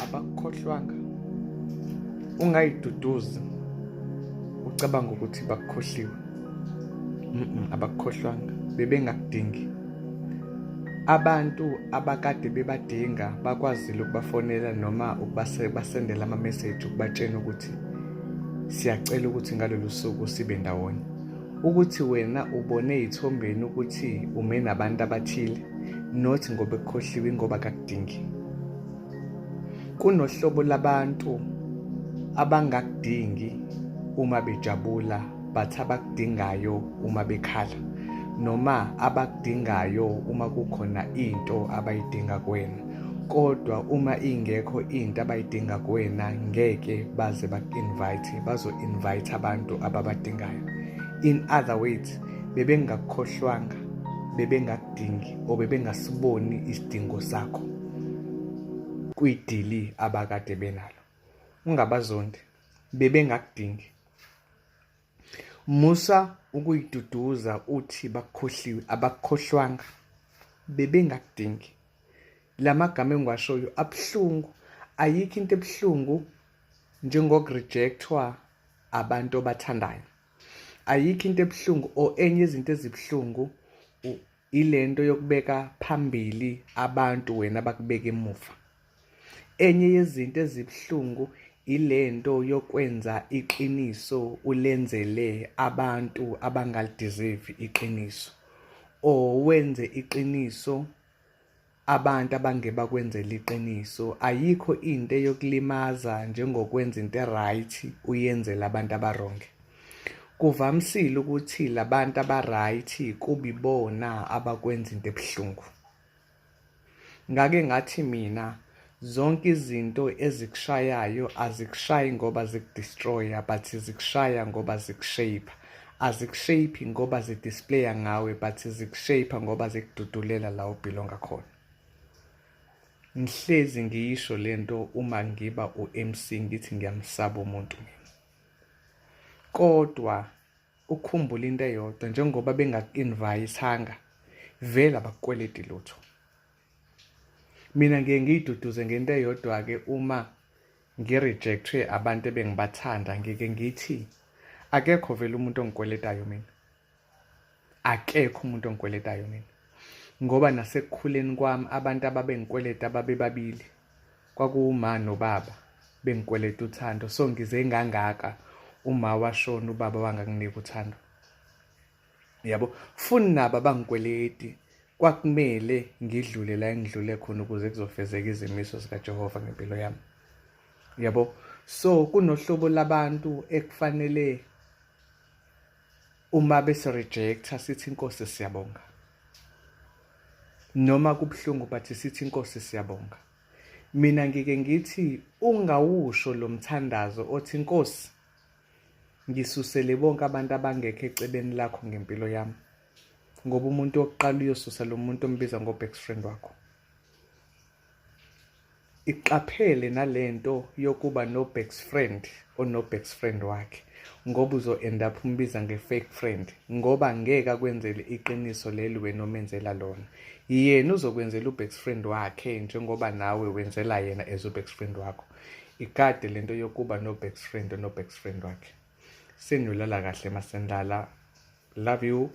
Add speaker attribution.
Speaker 1: abakukhohlwanga ungayiduduzi ucabanga ukuthi bakukhohliwe. Abakukhohlwanga, bebengakudingi. Abantu abakade bebadinga bakwazile ukubafonela noma ukubasendela ama-message ukubatshena ukuthi siyacela ukuthi ngalolu suku sibe ndawonye. Ukuthi wena ubone ey'thombeni ukuthi ume nabantu abathile, not ngoba ekukhohliwe, ngoba kakudingi. Kunohlobo labantu abangakudingi uma bejabula, but abakudingayo uma bekhala, noma abakudingayo uma kukhona into abayidinga kuwena. Kodwa uma ingekho into abayidinga kuwena, ngeke baze bazo-invite abantu ababadingayo. In other words, bebengakukhohlwanga, bebengakudingi, or bebengasiboni isidingo sakho kwidili abakade benalo. Ungabazondi, bebengakudingi. Musa ukuyiduduza uthi bakukhohliwe, abakukhohlwanga, bebengakudingi. La magama engiwashoyo abuhlungu. Ayikho into ebuhlungu njengokurejectwa abantu obathandayo. Ayikho into ebuhlungu, or enye izinto ezibuhlungu ilento yokubeka phambili abantu wena bakubeka emuva. Enye yezinto ezibuhlungu ilento yokwenza iqiniso ulenzele abantu abangalideserve iqiniso, or wenze iqiniso abantu abangeba kwenzela iqiniso. Ayikho into yokulimaza njengokwenza into right uyenzela abantu abaronge. Kuvamisile ukuthi labantu aba-right kubibona abakwenza into ebuhlungu. Ngake ngathi mina, zonke izinto ezikushayayo azikushayi ngoba zikudestroya, but zikushaya ngoba zikushape. Azikushape ngoba zidisplaya ngawe, but zikushape ngoba zikududulela la ubhilonga khona. Ngihlezi ngiyisho lento uma ngiba u-MC ngithi ngiyamsaba umuntu mina. Kodwa ukhumbula into eyodwa, njengoba bengaku-invayithanga, vele abakukweleti lutho. Mina ngeke ngiyiduduze ngento eyodwa-ke uma ngirejectwe abantu ebengibathanda, ngeke ngithi akekho vele umuntu ongikweletayo mina. Akekho umuntu ongikweletayo mina. Ngoba nasekukhuleni kwami abantu ababengikweleta ababebabili kwakuwuma nobaba bengikweleta uthando. So ngize ngangaka uma washona ubaba wanganginika uthando. Yabo, funi nabo abangikweleti kwakumele ngidlule la engidlule khona ukuze kuzofezeka izimiso zikaJehova ngempilo yami. Yabo, so kunohlobo labantu ekufanele uma bese-rejecta sithi Nkosi siyabonga. Noma kubuhlungu but sithi Nkosi siyabonga. Mina ngike ngithi ungawusho lo mthandazo othi Nkosi ngisusele bonke abantu abangekho ecebeni lakho ngempilo yami. Ngoba umuntu wokuqala uyosusa lo muntu ombiza ngo-best friend wakho. Iqaphele nalento yokuba no-best friend ono-best friend wakhe, ngoba uzo-end up umbiza nge-fake friend, ngoba ngeke akwenzele iqiniso leli wena omenzela lona. Yena uzokwenzela u-best friend wakhe njengoba nawe wenzela yena as u-best friend wakho. Ikade lento yokuba no-best friend ono-best friend wakhe. Senolala kahle masendala. Love you.